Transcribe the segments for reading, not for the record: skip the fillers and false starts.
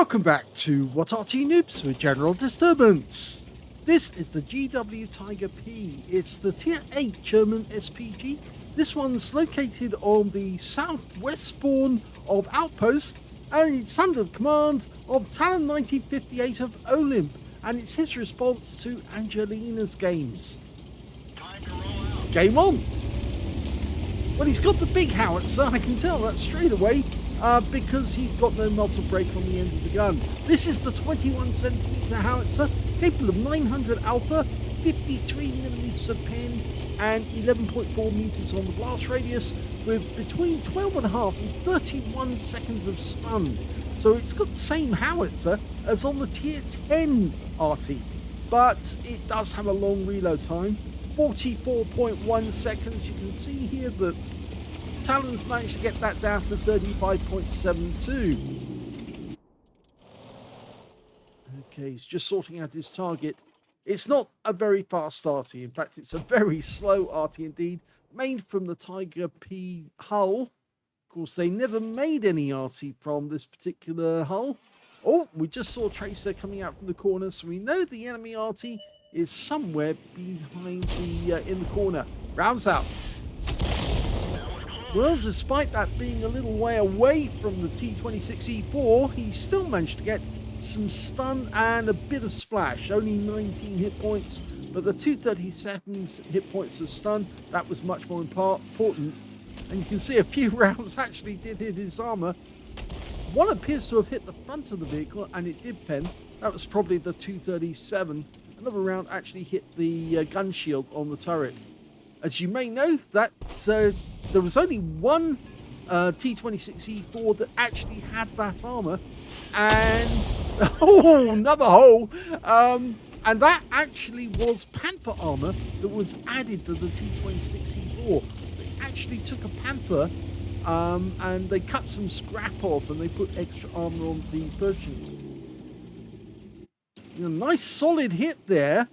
Welcome back to What Arty Noobs with General Disturbance. This is the GW Tiger P. It's the Tier 8 German SPG. This one's located on the southwest spawn of Outpost, and it's under the command of talon1958 of OLIMP, and it's his response to Angelina's games. Time to roll out. Game on! Well, he's got the big howitzer, I can tell that straight away. Because he's got no muzzle brake on the end of the gun. This is the 21cm howitzer, capable of 900 alpha, 53mm of pen, and 11.4 meters on the blast radius, with between 12.5 and 31 seconds of stun. So it's got the same howitzer as on the Tier 10 Arty, but it does have a long reload time, 44.1 seconds. You can see here that Talon's managed to get that down to 35.72. Okay, he's just sorting out his target. It's not a very fast Arty. In fact, it's a very slow Arty indeed, made from the Tiger P hull. Of course, they never made any Arty from this particular hull. Oh, we just saw Tracer coming out from the corner, so we know the enemy Arty is somewhere behind the in the corner. Rounds out. Well, despite that being a little way away from the T26E4, he still managed to get some stun and a bit of splash. Only 19 hit points, but the 237 hit points of stun, that was much more important. And you can see a few rounds actually did hit his armor. One appears to have hit the front of the vehicle, and it did pen. That was probably the 237. Another round actually hit the gun shield on the turret. As you may know, that there was only one T26E4 that actually had that armor, and oh, another hole, and that actually was Panther armor that was added to the T26E4. They actually took a Panther and they cut some scrap off and they put extra armor on the Persian. You know, nice solid hit there.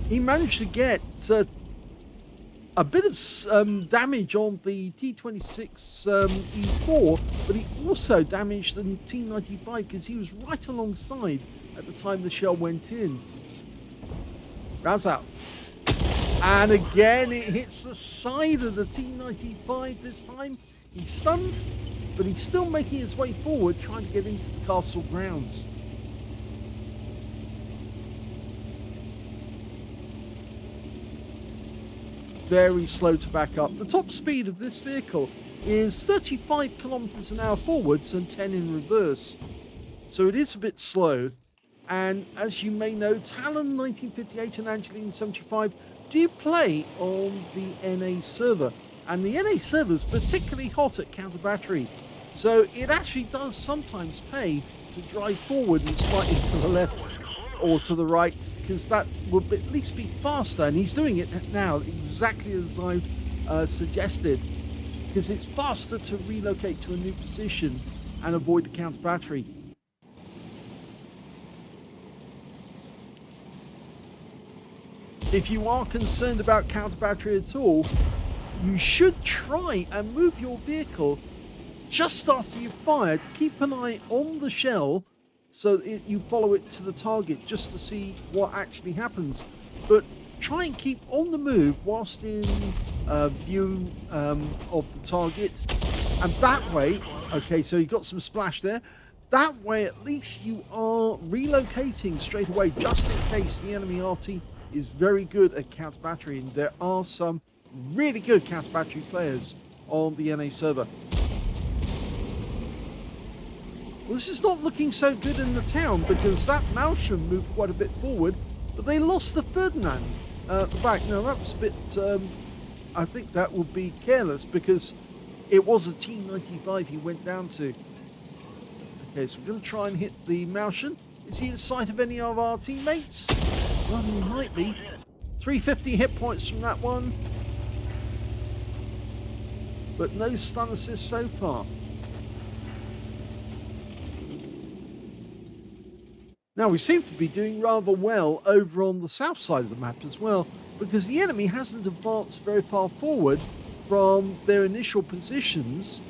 He managed to get a bit of damage on the T26E4, but he also damaged the T95 because he was right alongside at the time the shell went in. Rounds out. And again, it hits the side of the T95 this time. He's stunned, but he's still making his way forward, trying to get into the castle grounds. Very slow to back up. The top speed of this vehicle is 35 kilometers an hour forwards and 10 in reverse. So it is a bit slow. And as you may know, talon1958 and angelina75 do play on the NA server. And the NA server is particularly hot at counter battery. So it actually does sometimes pay to drive forward and slightly to the left or to the right, because that would at least be faster, and he's doing it now exactly as I've suggested, because it's faster to relocate to a new position and avoid the counter battery. If you are concerned about counter battery at all, you should try and move your vehicle just after you've fired. Keep an eye on the shell so that you follow it to the target just to see what actually happens. But try and keep on the move whilst in view of the target. And that way, okay, so you got some splash there. That way, at least you are relocating straight away, just in case the enemy Arty is very good at counter battery. And there are some really good counter battery players on the NA server. Well, this is not looking so good in the town, because that Maushan moved quite a bit forward, but they lost the Ferdinand at the back. Now, that was a bit, I think that would be careless, because it was a T95 he went down to. Okay, so we're going to try and hit the Maushan. Is he in sight of any of our teammates? Well, he might be. 350 hit points from that one, but no stun assist so far. Now, we seem to be doing rather well over on the south side of the map as well, because the enemy hasn't advanced very far forward from their initial positions,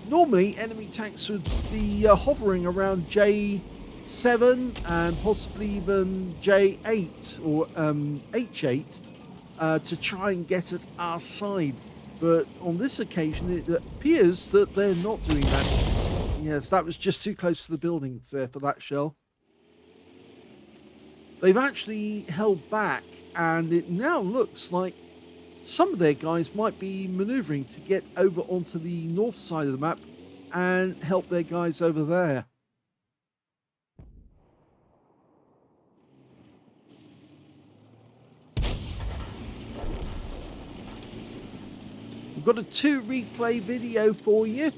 Normally, enemy tanks would be hovering around J7 and possibly even J8 or H8 to try and get at our side. But on this occasion, it appears that they're not doing that. Yes, that was just too close to the buildings there for that shell. They've actually held back, and it now looks like some of their guys might be maneuvering to get over onto the north side of the map and help their guys over there. We've got a 2 replay video for you.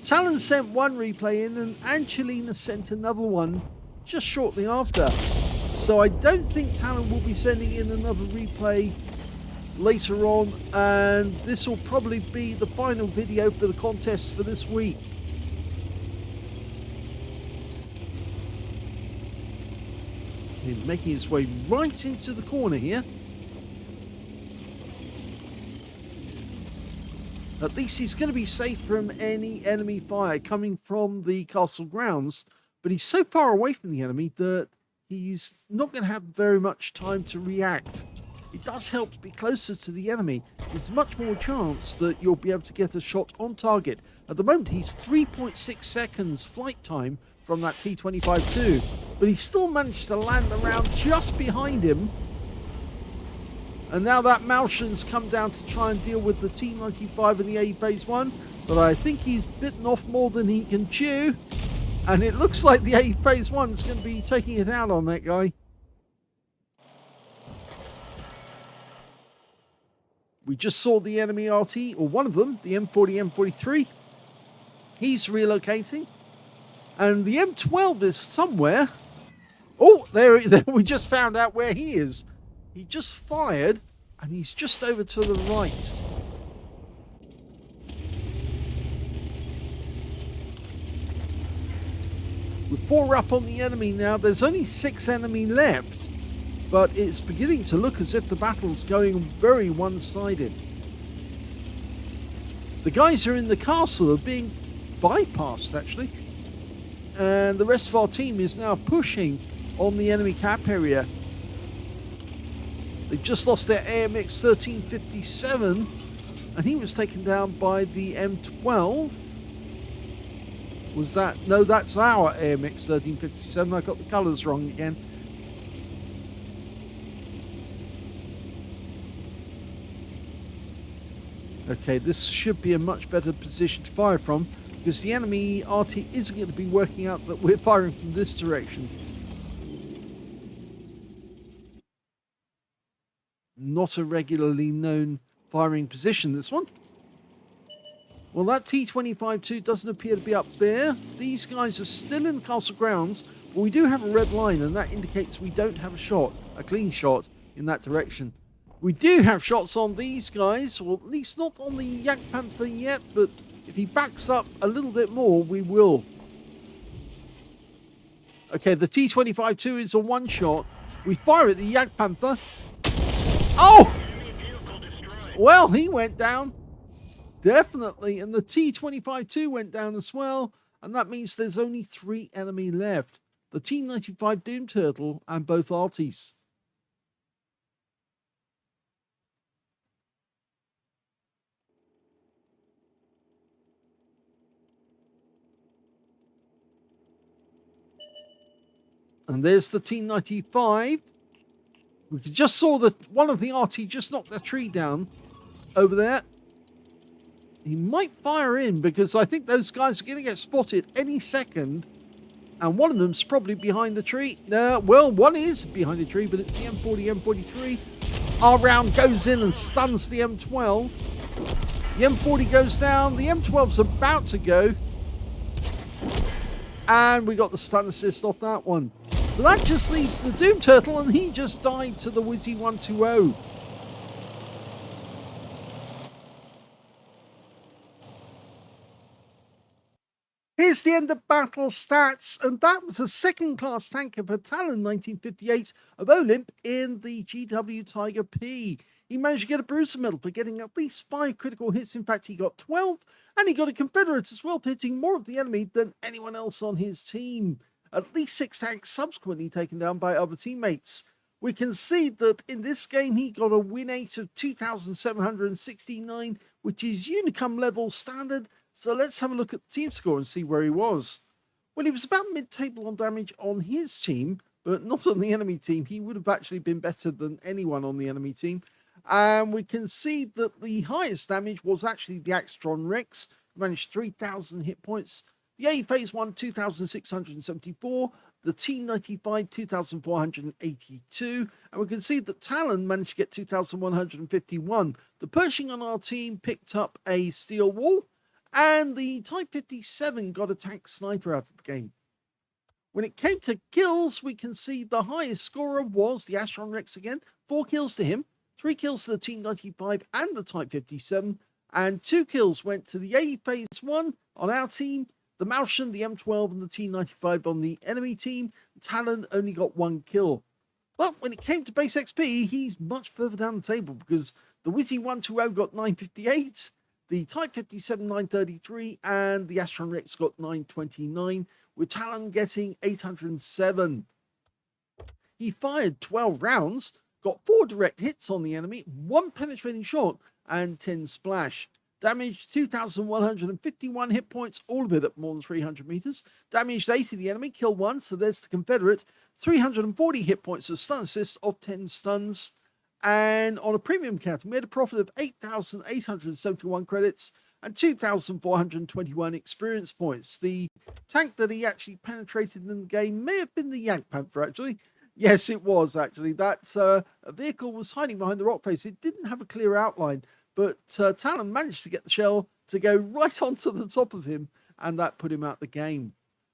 Talon sent one replay in and Angelina sent another one just shortly after. So I don't think Talon will be sending in another replay later on, and this will probably be the final video for the contest for this week. He's making his way right into the corner here. At least he's going to be safe from any enemy fire coming from the castle grounds, but he's so far away from the enemy that he's not going to have very much time to react. It does help to be closer to the enemy. There's much more chance that you'll be able to get a shot on target. At the moment, he's 3.6 seconds flight time from that T-25-2, but he's still managed to land the round just behind him. And now that Malshin's come down to try and deal with the T-95 and the A phase 1, but I think he's bitten off more than he can chew. And it looks like the A phase 1 is going to be taking it out on that guy. We just saw the enemy Arty, or one of them, the M40, M43. He's relocating. And the M12 is somewhere. Oh, there we just found out where he is. He just fired, and he's just over to the right. With 4 up on the enemy now, there's only 6 enemy left, but it's beginning to look as if the battle's going very one-sided. The guys who are in the castle are being bypassed, actually, and the rest of our team is now pushing on the enemy cap area. They've just lost their AMX 1357, and he was taken down by the M12. Was that? No, that's our AMX 1357. I got the colours wrong again. Okay, this should be a much better position to fire from, because the enemy Arty isn't going to be working out that we're firing from this direction. Not a regularly known firing position, this one. Well, that T-25-2 doesn't appear to be up there. These guys are still in the castle grounds, but we do have a red line, and that indicates we don't have a shot, a clean shot, in that direction. We do have shots on these guys, or at least not on the Yak Panther yet, but if he backs up a little bit more, we will. Okay, the T-25-2 is a one-shot. We fire at the Yak Panther. Oh! Well, he went down. Definitely. And the T-25-2 went down as well. And that means there's only 3 enemy left. The T-95 Doom Turtle and both Artys. And there's the T-95. We just saw that one of the Arty just knocked the tree down over there. He might fire in, because I think those guys are going to get spotted any second. And one of them's probably behind the tree. Well, one is behind the tree, but it's the M40, M43. Our round goes in and stuns the M12. The M40 goes down. The M12's about to go. And we got the stun assist off that one. So that just leaves the Doom Turtle, and he just died to the Wizzy 120. Here's is the end of battle stats, and that was a second-class tanker for talon1958 of OLIMP in the GW Tiger P. He managed to get a Bruiser medal for getting at least 5 critical hits. In fact, he got 12, and he got a Confederate as well, hitting more of the enemy than anyone else on his team. At least 6 tanks subsequently taken down by other teammates. We can see that in this game he got a win rate of 2,769, which is Unicum level standard. So let's have a look at the team score and see where he was. Well, he was about mid-table on damage on his team, but not on the enemy team. He would have actually been better than anyone on the enemy team. And we can see that the highest damage was actually the Axtron Rex, who managed 3,000 hit points. The A Phase 1, 2,674. The T95, 2,482. And we can see that Talon managed to get 2,151. The Pershing on our team picked up a steel wall. And the Type 57 got a tank sniper out of the game. When it came to kills, we can see the highest scorer was the Astron Rex again. 4 kills to him. 3 kills to the T95 and the Type 57. And 2 kills went to the A Phase 1 on our team. The Malshan, the M12, and the T95 on the enemy team. Talon only got 1 kill. But when it came to base XP, he's much further down the table because the Wizzy 120 got 958, the Type 57 933, and the Astron Rex got 929, with Talon getting 807. He fired 12 rounds, got 4 direct hits on the enemy, 1 penetrating shot, and 10 splash. Damaged 2,151 hit points, all of it at more than 300 meters. Damaged 80 the enemy, killed 1, so there's the Confederate. 340 hit points of stun assist of 10 stuns. And on a premium count, we made a profit of 8,871 credits and 2,421 experience points. The tank that he actually penetrated in the game may have been the Yank Panther, actually. Yes, it was, actually. That vehicle was hiding behind the rock face. It didn't have a clear outline. But Talon managed to get the shell to go right onto the top of him, and that put him out the game.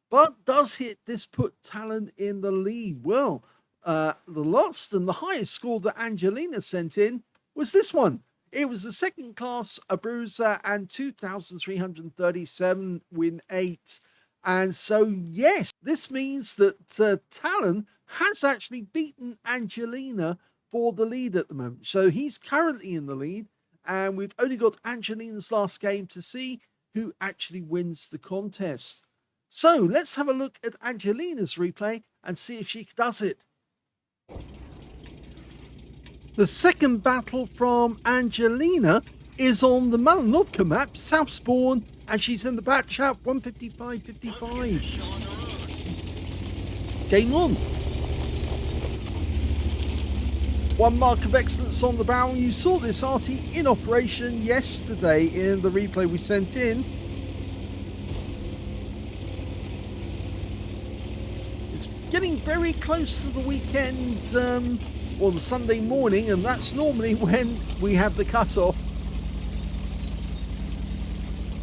But does this put Talon in the lead? Well, the last and the highest score that Angelina sent in was this one. It was the second class Bruiser and 2,337 win 8. And so, yes, this means that Talon has actually beaten Angelina for the lead at the moment. So he's currently in the lead. And we've only got Angelina's last game to see who actually wins the contest. So let's have a look at Angelina's replay and see if she does it. The second battle from Angelina is on the Malinovka map, South Spawn, and she's in the batch at 155.55. Game on. 1 mark of excellence on the barrel. You saw this Arty in operation yesterday in the replay we sent in. It's getting very close to the weekend, or the Sunday morning, and that's normally when we have the cut-off.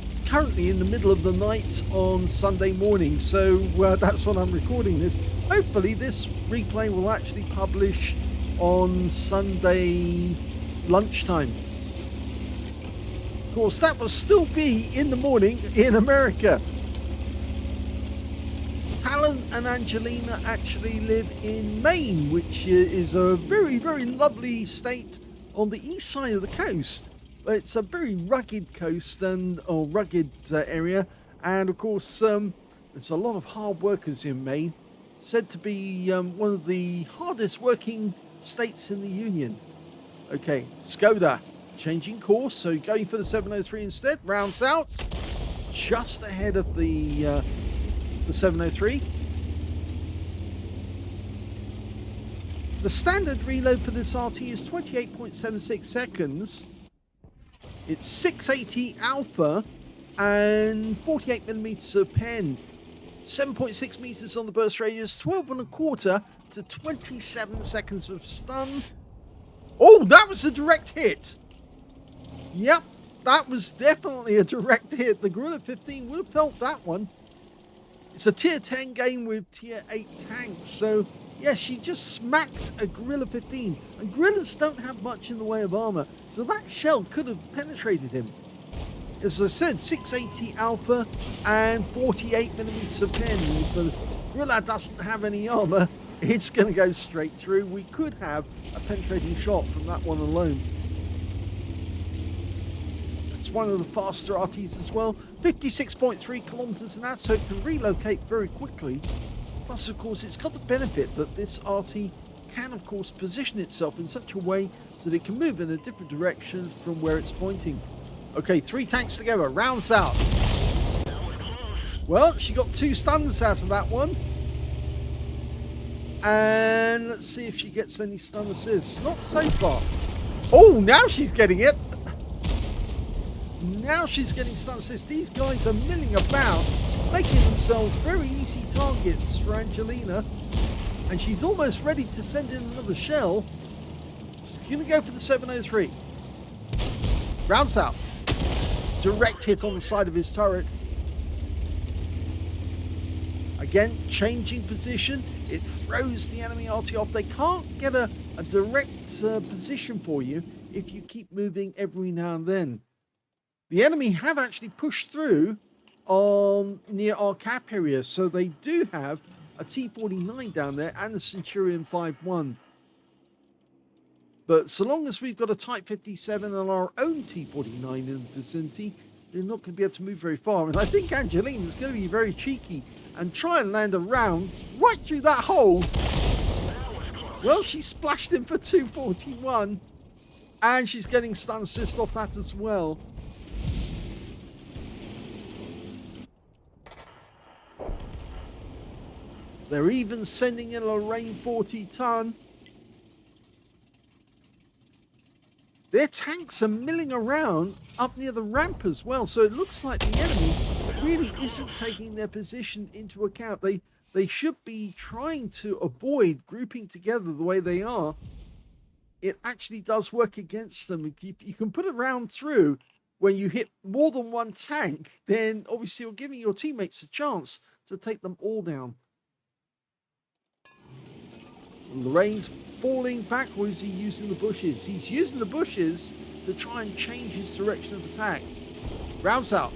It's currently in the middle of the night on Sunday morning, so that's when I'm recording this. Hopefully this replay will actually publish on Sunday lunchtime. Of course, that will still be in the morning in America. Talon and Angelina actually live in Maine, which is a very, very lovely state on the east side of the coast. It's a very rugged coast or rugged area, and of course there's a lot of hard workers in Maine. Said to be one of the hardest working states in the Union. Okay, Skoda changing course, so going for the 703 instead. Rounds out just ahead of the 703. The standard reload for this RT is 28.76 seconds. It's 680 alpha and 48 millimeters of pen. 7.6 meters on the burst radius, 12.25 to 27 seconds of stun. Oh, that was a direct hit. Yep, that was definitely a direct hit. The Gorilla 15 would have felt that one. It's a tier 10 game with tier 8 tanks. So, yes, she just smacked a Gorilla 15. And Gorillas don't have much in the way of armor. So that shell could have penetrated him. As I said, 680 alpha and 48mm of pen. If the gorilla doesn't have any armor, it's going to go straight through. We could have a penetrating shot from that one alone. It's one of the faster Artys as well. 56.3 kilometers an hour, so it can relocate very quickly. Plus, of course, it's got the benefit that this Arty can, of course, position itself in such a way so that it can move in a different direction from where it's pointing. Okay, 3 tanks together. Rounds out. Well, she got 2 stuns out of that one. And let's see if she gets any stun assists. Not so far. Oh, now she's getting it. Now she's getting stun assists. These guys are milling about, making themselves very easy targets for Angelina. And she's almost ready to send in another shell. She's going to go for the 703. Rounds out. Direct hit on the side of his turret. Again, changing position. It throws the enemy Arty off. They can't get a direct position for you if you keep moving every now and then. The enemy have actually pushed through on near our cap area, so they do have a T-49 down there and a Centurion 5-1. But so long as we've got a Type 57 and our own T-49 in the vicinity, they're not going to be able to move very far. And I think Angelina is going to be very cheeky and try and land a round right through that hole. Well, she splashed him for 241, and she's getting stun assist off that as well. They're even sending in a Rain 40-ton. Their tanks are milling around up near the ramp as well, so it looks like the enemy really isn't taking their position into account. They should be trying to avoid grouping together the way they are. It actually does work against them. You can put a round through when you hit more than one tank, then obviously you're giving your teammates a chance to take them all down. Lorraine's falling back, or is he using the bushes? He's using the bushes to try and change his direction of attack. Rounds out.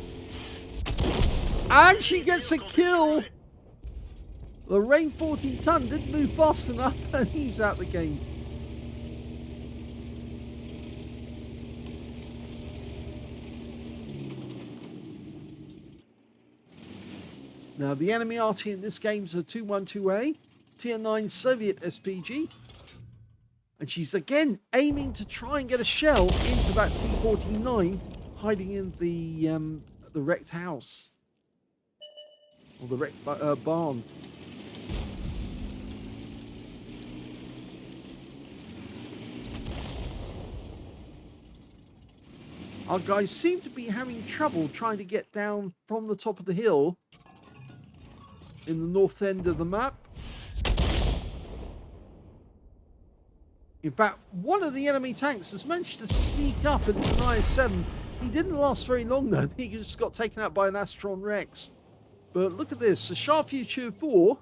And she gets a kill. The Rain 40-ton didn't move fast enough, and he's out the game. Now, the enemy Arty in this game is a 212A. Tier 9 Soviet SPG, and she's again aiming to try and get a shell into that T-49 hiding in the wrecked house or the wrecked barn. Our guys seem to be having trouble trying to get down from the top of the hill in the north end of the map. In fact, one of the enemy tanks has managed to sneak up, and it's an IS-7. He didn't last very long, though. He just got taken out by an Astron Rex. But look at this. A Sharp Future 4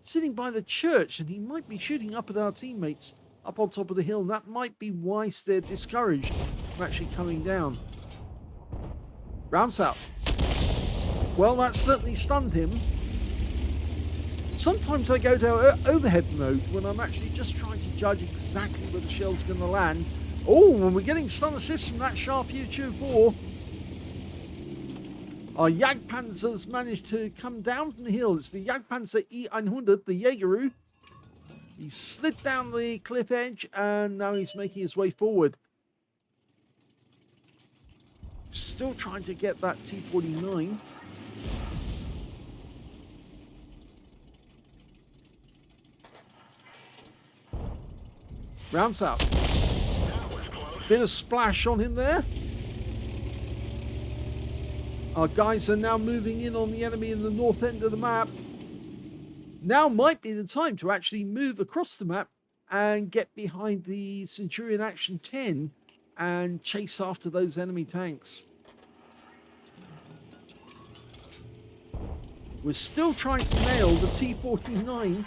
sitting by the church, and he might be shooting up at our teammates up on top of the hill. And that might be why they're discouraged from actually coming down. Rounds out. Well, that certainly stunned him. Sometimes I go to overhead mode when I'm actually just trying to judge exactly where the shell's going to land. Oh, and we're getting stun assist from that Sharp Future 4. Our Jagdpanzer's managed to come down from the hill. It's the Jagdpanzer E100, the Jägeru. He slid down the cliff edge, and now he's making his way forward. Still trying to get that T-49. Rounds out. Bit of splash on him there. Our guys are now moving in on the enemy in the north end of the map. Now might be the time to actually move across the map and get behind the Centurion Action 10 and chase after those enemy tanks. We're still trying to nail the T-49.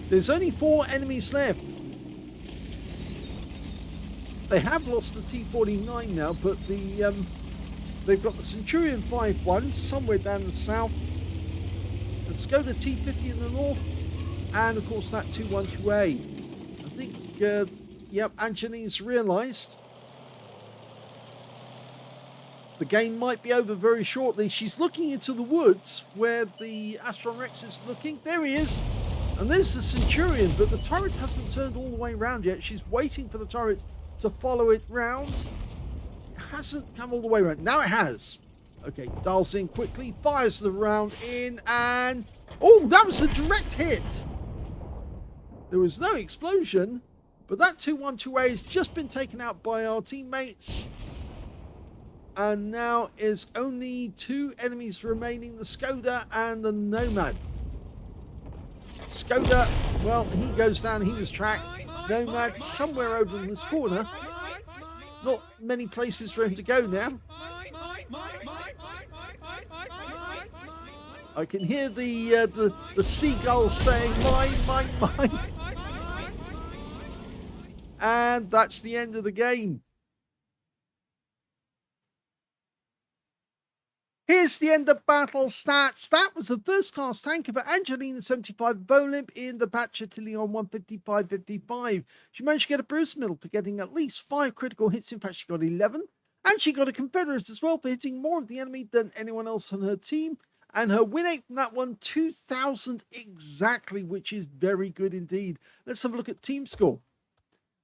There's only 4 enemies left. They have lost the T49 now, but they've got the Centurion 5-1 somewhere down the south, the Skoda T50 in the north, and of course that 212A. I think, yep, Angelina's realised the game might be over very shortly. She's looking into the woods where the Astron Rex is looking. There he is. And there's the Centurion, but the turret hasn't turned all the way around yet. She's waiting for the turret to follow it round. It hasn't come all the way around. Now it has. Okay, dials in quickly, fires the round in, and... oh, that was a direct hit. There was no explosion, but that 212A has just been taken out by our teammates. And now is only 2 enemies remaining, the Skoda and the Nomad. Skoda, well, he goes down, he was tracked. Nomad somewhere over in this corner. Not many places for him to go now. I can hear the seagulls saying, mine, mine, mine. And that's the end of the game. Here's the end of battle stats. That was the first class tanker for Angelina75 of OLIMP in the patch Châtillon 155.55. She managed to get a Bruce medal for getting at least 5 critical hits. In fact, she got 11. And she got a Confederate as well for hitting more of the enemy than anyone else on her team. And her win rate from that one, 2,000 exactly, which is very good indeed. Let's have a look at team score.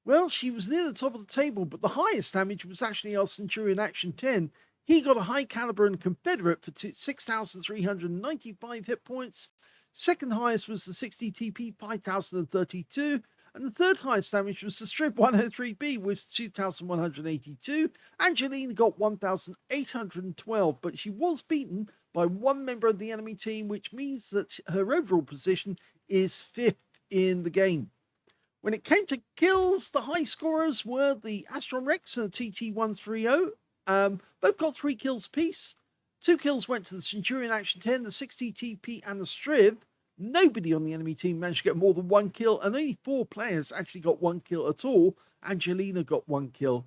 Well, she was near the top of the table, but the highest damage was actually our Centurion Action 10. He got a high caliber and Confederate for 6,395 hit points. Second highest was the 60 TP, 5,032. And the third highest damage was the Strib 103B with 2,182. Angelina got 1,812, but she was beaten by 1 member of the enemy team, which means that her overall position is 5th in the game. When it came to kills, the high scorers were the Astron Rex and the TT130. Both got 3 kills apiece. 2 kills went to the Centurion Action 10, the 60 TP and the Strib. Nobody on the enemy team managed to get more than 1 kill, and only 4 players actually got 1 kill at all. Angelina got 1 kill.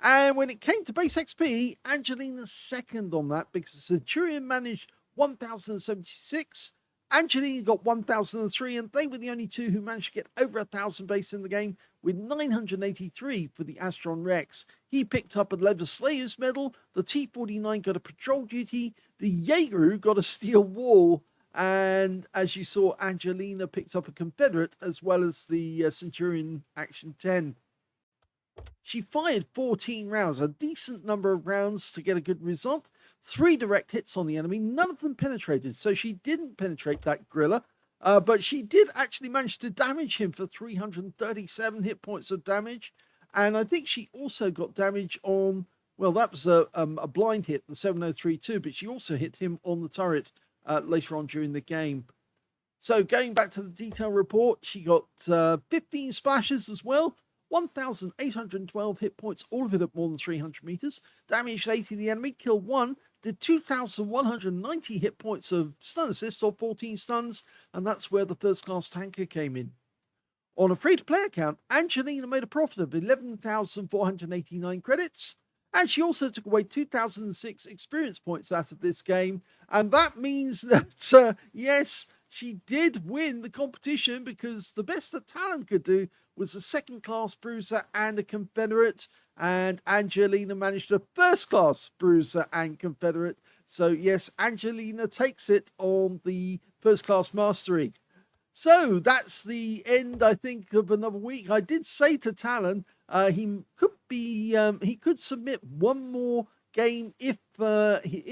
And when it came to base XP, Angelina's second on that because the Centurion managed 1,076. Angelina got 1,003, and they were the only 2 who managed to get over 1,000 base in the game, with 983 for the Astron Rex. He picked up a Leather Slayer's medal, the T49 got a patrol duty, the Jaeger got a steel wall, and as you saw, Angelina picked up a Confederate as well as the Centurion Action 10. She fired 14 rounds, a decent number of rounds to get a good result. 3 direct hits on the enemy, none of them penetrated, so she didn't penetrate that Grilla, but she did actually manage to damage him for 337 hit points of damage, and I think she also got damage on, well, that was a blind hit, the 7032, but she also hit him on the turret later on during the game. So going back to the detail report, she got 15 splashes as well, 1,812 hit points, all of it at more than 300 meters, damaged 80 of the enemy, killed 1, did 2,190 hit points of stun assist, or 14 stuns, and that's where the first class tanker came in. On a free-to-play account, Angelina made a profit of 11,489 credits, and she also took away 2,006 experience points out of this game, and that means that, yes, she did win the competition because the best that Talon could do was a second-class bruiser and a Confederate, and Angelina managed a first-class bruiser and Confederate. So, yes, Angelina takes it on the first-class mastery. So, that's the end, I think, of another week. I did say to Talon he could submit one more game if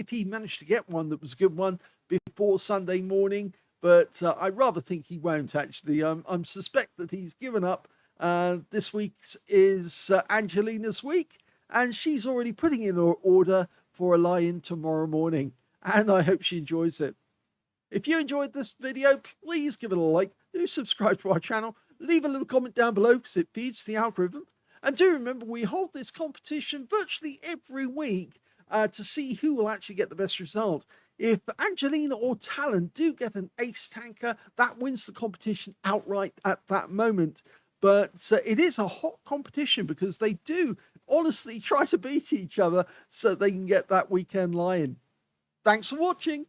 he managed to get one that was a good one before Sunday morning. But I rather think he won't, actually. I suspect that he's given up. This week is Angelina's week, and she's already putting in her order for a lie-in tomorrow morning, and I hope she enjoys it. If you enjoyed this video, please give it a like, do subscribe to our channel, leave a little comment down below because it feeds the algorithm, and do remember we hold this competition virtually every week to see who will actually get the best result. If Angelina or Talon do get an ace tanker, that wins the competition outright at that moment. But it is a hot competition because they do honestly try to beat each other so they can get that weekend lie-in. Thanks for watching.